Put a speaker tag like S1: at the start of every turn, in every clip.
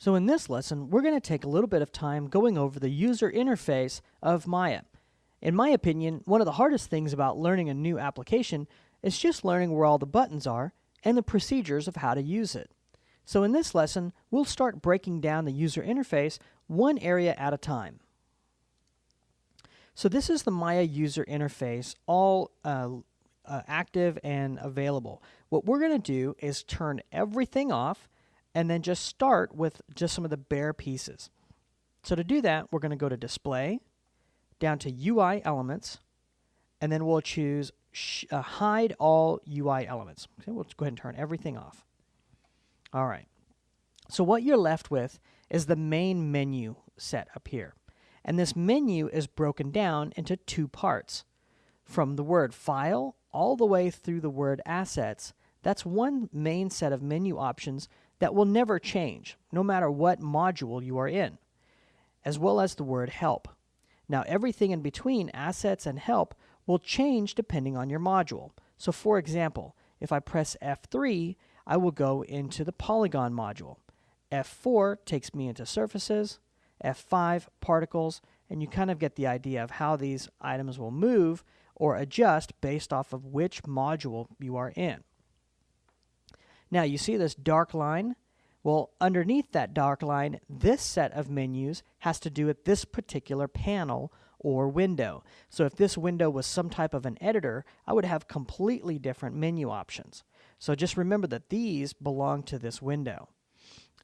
S1: So in this lesson, we're going to take a little bit of time going over the user interface of Maya. In my opinion, one of the hardest things about learning a new application is just learning where all the buttons are and the procedures of how to use it. So in this lesson, we'll start breaking down the user interface one area at a time. So this is the Maya user interface, all active and available. What we're going to do is turn everything off and then just start with just some of the bare pieces. So to do that, we're going to go to Display, down to UI Elements, and then we'll choose Hide All UI Elements. Okay, we'll go ahead and turn everything off. All right. So what you're left with is the main menu set up here. And this menu is broken down into two parts. From the word File all the way through the word Assets, that's one main set of menu options that will never change, no matter what module you are in, as well as the word Help. Now, everything in between Assets and Help will change depending on your module. So, for example, if I press F3, I will go into the Polygon module. F4 takes me into Surfaces, F5, Particles, and you kind of get the idea of how these items will move or adjust based off of which module you are in. Now, you see this dark line? Well, underneath that dark line, this set of menus has to do with this particular panel or window. So if this window was some type of an editor, I would have completely different menu options. So just remember that these belong to this window.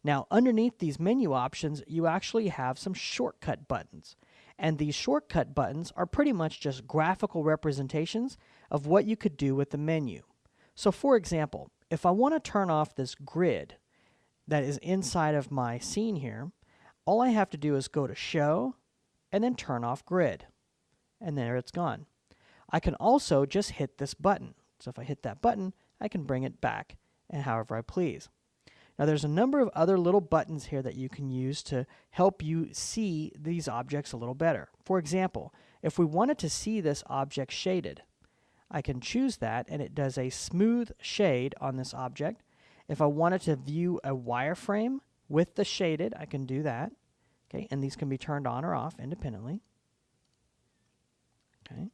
S1: Now, underneath these menu options, you actually have some shortcut buttons. And these shortcut buttons are pretty much just graphical representations of what you could do with the menu. So for example, if I want to turn off this grid that is inside of my scene here, all I have to do is go to Show and then turn off Grid. And there it's gone. I can also just hit this button. So if I hit that button, I can bring it back and however I please. Now there's a number of other little buttons here that you can use to help you see these objects a little better. For example, if we wanted to see this object shaded, I can choose that and it does a smooth shade on this object. If I wanted to view a wireframe with the shaded, I can do that. Okay, and these can be turned on or off independently. Okay,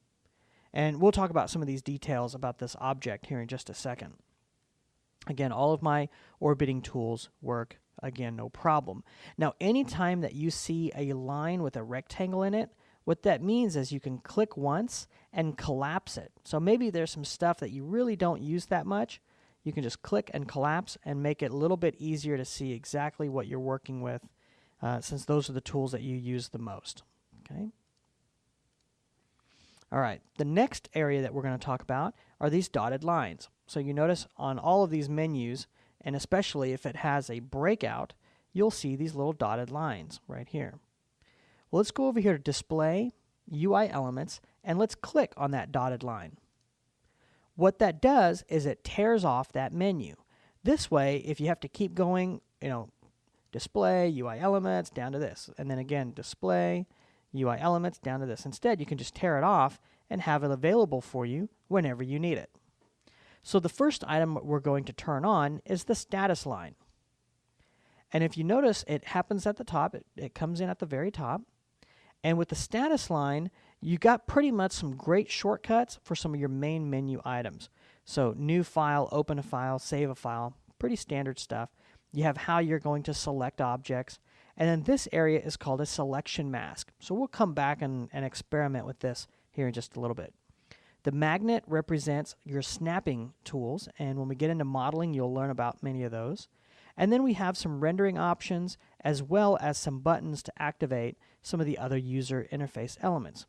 S1: and we'll talk about some of these details about this object here in just a second. Again, all of my orbiting tools work, again, no problem. Now, anytime that you see a line with a rectangle in it, what that means is you can click once and collapse it. So maybe there's some stuff that you really don't use that much. You can just click and collapse and make it a little bit easier to see exactly what you're working with, since those are the tools that you use the most. Okay. All right, the next area that we're going to talk about are these dotted lines. So you notice on all of these menus, and especially if it has a breakout, you'll see these little dotted lines right here. Well, let's go over here to Display, UI Elements, and let's click on that dotted line. What that does is it tears off that menu. This way, if you have to keep going, Display, UI Elements, down to this, and then again, Display, UI Elements, down to this. Instead, you can just tear it off and have it available for you whenever you need it. So the first item we're going to turn on is the status line. And if you notice, it happens at the top. It comes in at the very top. And with the status line, you got pretty much some great shortcuts for some of your main menu items. So new file, open a file, save a file, pretty standard stuff. You have how you're going to select objects. And then this area is called a selection mask. So we'll come back and experiment with this here in just a little bit. The magnet represents your snapping tools, and when we get into modeling, you'll learn about many of those. And then we have some rendering options as well as some buttons to activate some of the other user interface elements.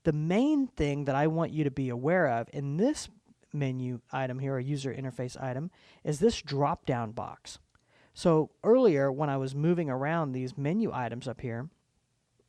S1: The main thing that I want you to be aware of in this menu item here, or user interface item, is this drop-down box. So earlier when I was moving around these menu items up here,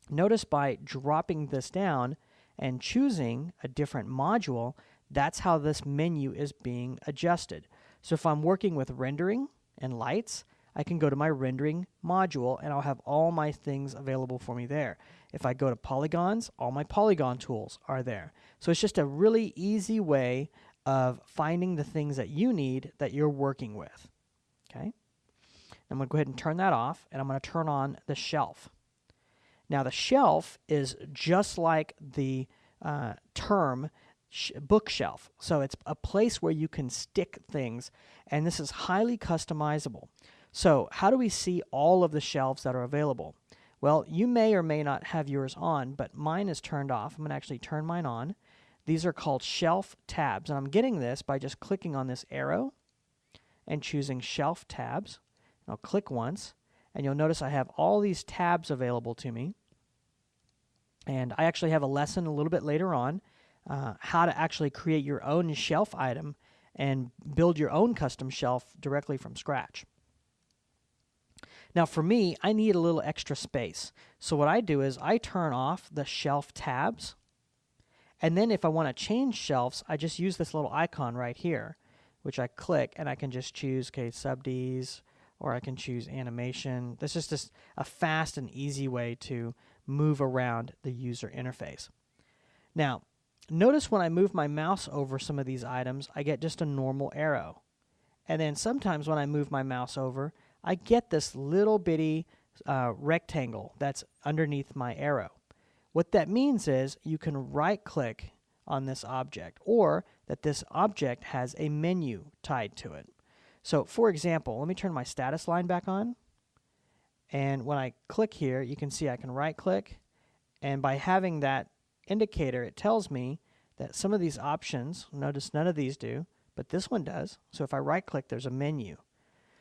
S1: notice by dropping this down and choosing a different module, that's how this menu is being adjusted. So if I'm working with rendering and lights, I can go to my rendering module and I'll have all my things available for me there. If I go to polygons, all my polygon tools are there. So it's just a really easy way of finding the things that you need that you're working with. Okay. I'm going to go ahead and turn that off, and I'm going to turn on the shelf. Now the shelf is just like the term bookshelf. So it's a place where you can stick things, and this is highly customizable. So how do we see all of the shelves that are available? Well, you may or may not have yours on, but mine is turned off. I'm going to actually turn mine on. These are called shelf tabs, and I'm getting this by just clicking on this arrow and choosing shelf tabs. I'll click once, and you'll notice I have all these tabs available to me. And I actually have a lesson a little bit later on how to actually create your own shelf item and build your own custom shelf directly from scratch. Now for me, I need a little extra space. So what I do is I turn off the shelf tabs, and then if I want to change shelves, I just use this little icon right here, which I click, and I can just choose subDs, or I can choose animation. This is just a fast and easy way to move around the user interface. Now, notice when I move my mouse over some of these items, I get just a normal arrow. And then sometimes when I move my mouse over, I get this little bitty rectangle that's underneath my arrow. What that means is you can right-click on this object, or that this object has a menu tied to it. So, for example, let me turn my status line back on. And when I click here, you can see I can right-click. And by having that indicator, it tells me that some of these options, notice none of these do, but this one does. So if I right-click, there's a menu.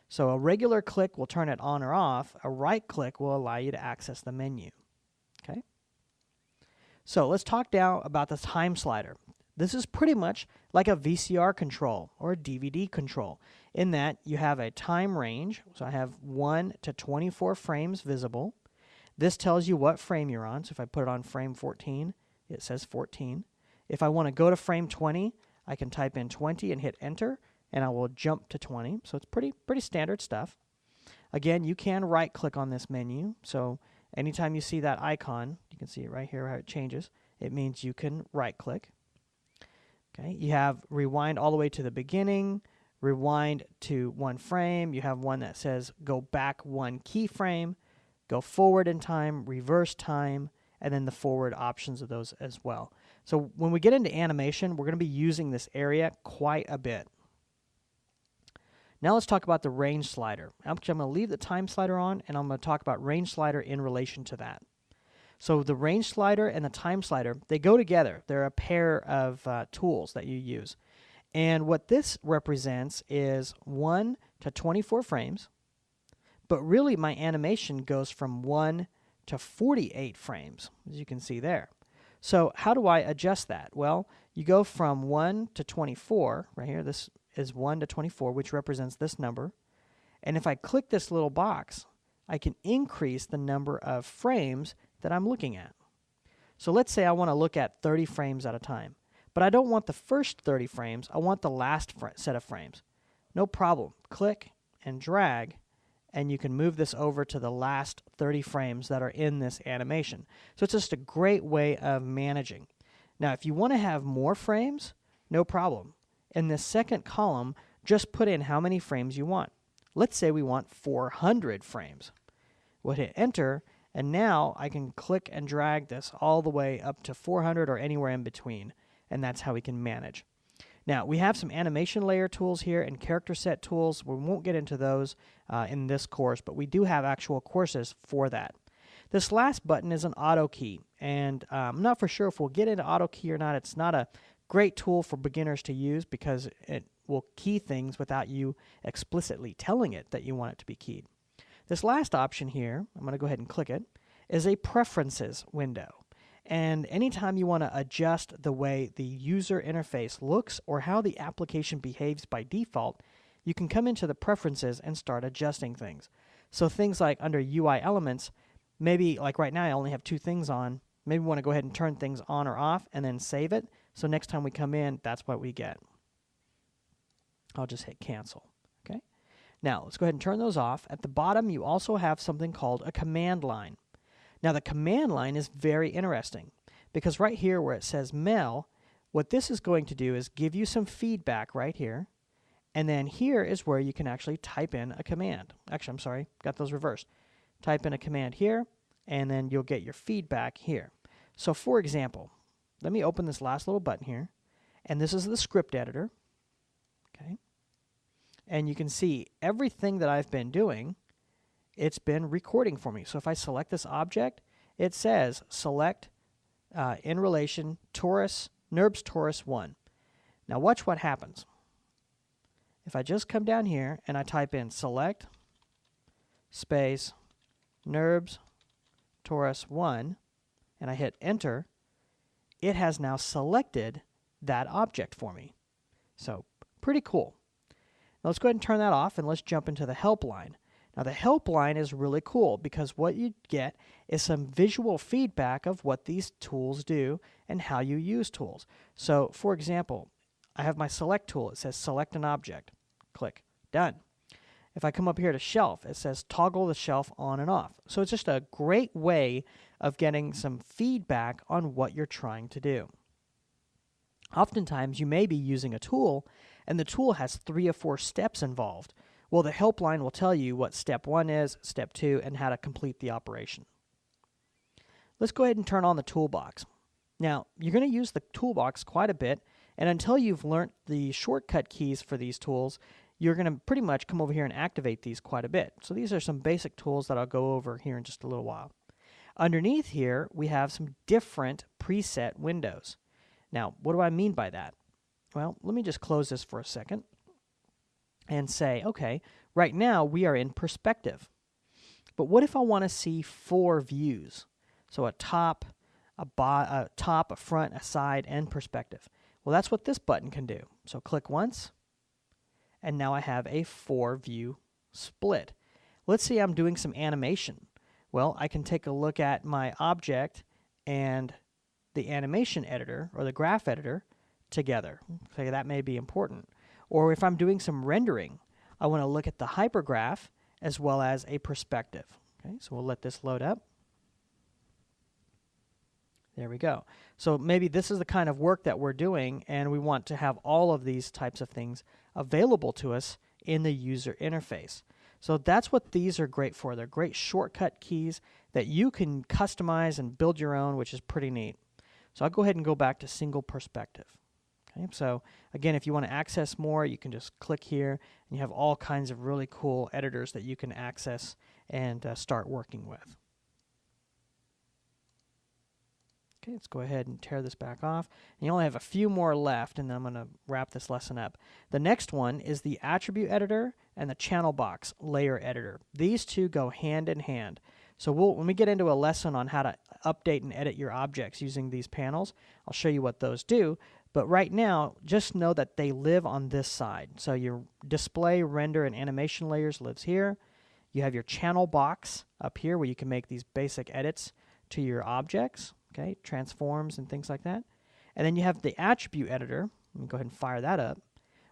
S1: So a regular click will turn it on or off. A right-click will allow you to access the menu. Okay? So let's talk now about the time slider. This is pretty much like a VCR control or a DVD control in that you have a time range. So I have 1 to 24 frames visible. This tells you what frame you're on. So if I put it on frame 14, it says 14. If I want to go to frame 20, I can type in 20 and hit enter, and I will jump to 20. So it's pretty standard stuff. Again, you can right click on this menu. So anytime you see that icon, you can see it right here how it changes. It means you can right click. Okay, you have rewind all the way to the beginning, rewind to one frame. You have one that says go back one keyframe, go forward in time, reverse time, and then the forward options of those as well. So when we get into animation, we're going to be using this area quite a bit. Now let's talk about the range slider. Actually, I'm going to leave the time slider on, and I'm going to talk about range slider in relation to that. So the range slider and the time slider, they go together. They're a pair of tools that you use. And what this represents is 1 to 24 frames, but really my animation goes from 1 to 48 frames, as you can see there. So how do I adjust that? Well, you go from 1 to 24, right here, this is 1 to 24, which represents this number. And if I click this little box, I can increase the number of frames that I'm looking at. So let's say I want to look at 30 frames at a time, but I don't want the first 30 frames, I want the last set of frames. No problem. Click and drag, and you can move this over to the last 30 frames that are in this animation. So it's just a great way of managing. Now, if you want to have more frames, no problem. In this second column, just put in how many frames you want. Let's say we want 400 frames. We'll hit enter, and now I can click and drag this all the way up to 400 or anywhere in between, and that's how we can manage. Now, we have some animation layer tools here and character set tools. We won't get into those in this course, but we do have actual courses for that. This last button is an auto key, and I'm not for sure if we'll get into auto key or not. It's not a great tool for beginners to use because it will key things without you explicitly telling it that you want it to be keyed. This last option here, I'm going to go ahead and click it, is a preferences window. And anytime you want to adjust the way the user interface looks or how the application behaves by default, you can come into the preferences and start adjusting things. So things like under UI elements, maybe like right now I only have 2 things on. Maybe we want to go ahead and turn things on or off and then save it. So next time we come in, that's what we get. I'll just hit cancel. Okay. Now let's go ahead and turn those off. At the bottom, you also have something called a command line. Now the command line is very interesting because right here where it says Mel, what this is going to do is give you some feedback right here, And then here is where you can actually type in a command. Actually, I'm sorry, got those reversed. Type in a command here, and then you'll get your feedback here. So for example, let me open this last little button here, and this is the script editor. Okay. And you can see everything that I've been doing, it's been recording for me. So if I select this object, it says select in relation NURBS Torus 1. Now watch what happens. If I just come down here and I type in select space NURBS Torus 1 and I hit enter, it has now selected that object for me. So pretty cool. Now let's go ahead and turn that off and let's jump into the help line. Now the help line is really cool because what you get is some visual feedback of what these tools do and how you use tools. So for example, I have my select tool. It says select an object. Click. Done. If I come up here to shelf, it says toggle the shelf on and off. So it's just a great way of getting some feedback on what you're trying to do. Oftentimes you may be using a tool and the tool has 3 or 4 steps involved. Well, the help line will tell you what step 1 is, step 2, and how to complete the operation. Let's go ahead and turn on the toolbox. Now, you're going to use the toolbox quite a bit, and until you've learned the shortcut keys for these tools, you're going to pretty much come over here and activate these quite a bit. So these are some basic tools that I'll go over here in just a little while. Underneath here, we have some different preset windows. Now, what do I mean by that? Well, let me just close this for a second and say, okay, right now we are in perspective. But what if I want to see 4 views? So a top, a front, a side, and perspective. Well, that's what this button can do. So click once, and now I have a 4-view split. Let's say I'm doing some animation. Well, I can take a look at my object and the animation editor or the graph editor together. Okay, that may be important. Or if I'm doing some rendering, I want to look at the hypergraph as well as a perspective. Okay, so we'll let this load up. There we go. So maybe this is the kind of work that we're doing, and we want to have all of these types of things available to us in the user interface. So that's what these are great for. They're great shortcut keys that you can customize and build your own, which is pretty neat. So I'll go ahead and go back to single perspective. Okay, so again, if you want to access more, you can just click here, and you have all kinds of really cool editors that you can access and start working with. Okay, let's go ahead and tear this back off. And you only have a few more left, and then I'm going to wrap this lesson up. The next one is the attribute editor and the channel box layer editor. These two go hand in hand. So when we get into a lesson on how to update and edit your objects using these panels, I'll show you what those do. But right now, just know that they live on this side. So your display, render, and animation layers lives here. You have your channel box up here where you can make these basic edits to your objects. Okay, transforms and things like that. And then you have the attribute editor. Let me go ahead and fire that up,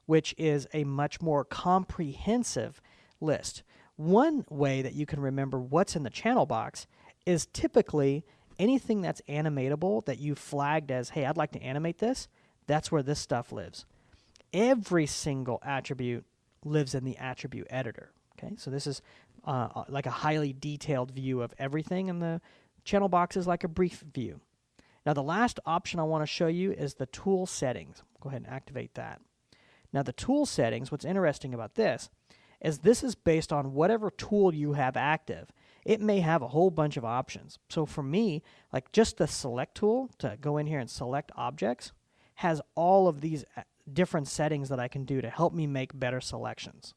S1: which is a much more comprehensive list. One way that you can remember what's in the channel box is typically anything that's animatable that you flagged as, hey, I'd like to animate this, that's where this stuff lives. Every single attribute lives in the attribute editor. Okay, so this is like a highly detailed view of everything, and the channel box is like a brief view. Now the last option I want to show you is the tool settings. Go ahead and activate that. Now the tool settings, what's interesting about this is based on whatever tool you have active. It may have a whole bunch of options. So for me, like just the select tool to go in here and select objects has all of these different settings that I can do to help me make better selections.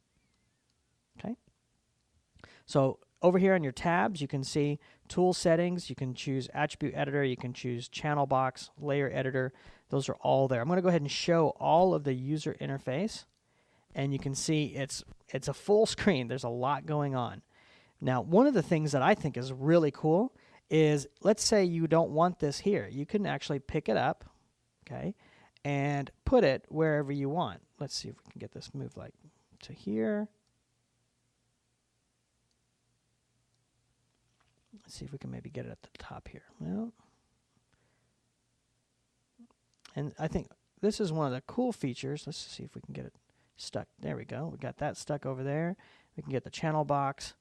S1: Okay. So over here on your tabs, you can see tool settings. You can choose attribute editor. You can choose channel box, layer editor. Those are all there. I'm going to go ahead and show all of the user interface, and you can see it's a full screen. There's a lot going on. Now, one of the things that I think is really cool is, let's say you don't want this here. You can actually pick it up, okay, and put it wherever you want. Let's see if we can get this moved like to here. Let's see if we can maybe get it at the top here. Well, and I think this is one of the cool features. Let's see if we can get it stuck. There we go. We got that stuck over there. We can get the channel box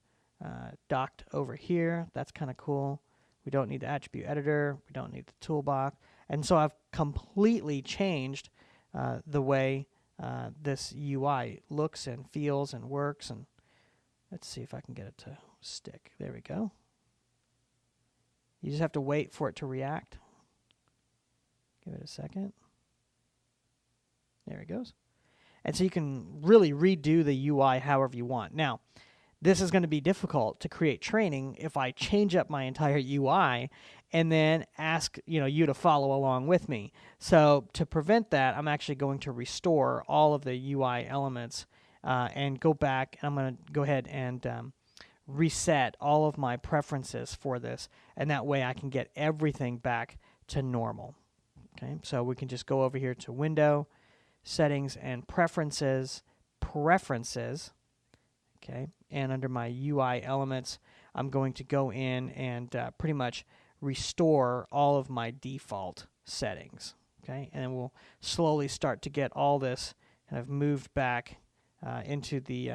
S1: docked over here. That's kind of cool. We don't need the attribute editor. We don't need the toolbox. And so I've completely changed the way this UI looks and feels and works. And let's see if I can get it to stick. There we go. You just have to wait for it to react. Give it a second. There it goes. And so you can really redo the UI however you want. Now, this is going to be difficult to create training if I change up my entire UI and then ask you to follow along with me. So to prevent that, I'm actually going to restore all of the UI elements and go back. And I'm going to go ahead and reset all of my preferences for this, and that way I can get everything back to normal. Okay, so we can just go over here to Window, Settings, and Preferences. Okay, and under my UI elements, I'm going to go in and pretty much restore all of my default settings. Okay, and then we'll slowly start to get all this kind of moved back into the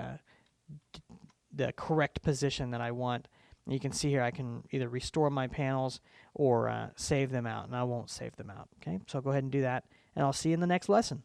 S1: correct position that I want. And you can see here I can either restore my panels or save them out, and I won't save them out. Okay, so I'll go ahead and do that, and I'll see you in the next lesson.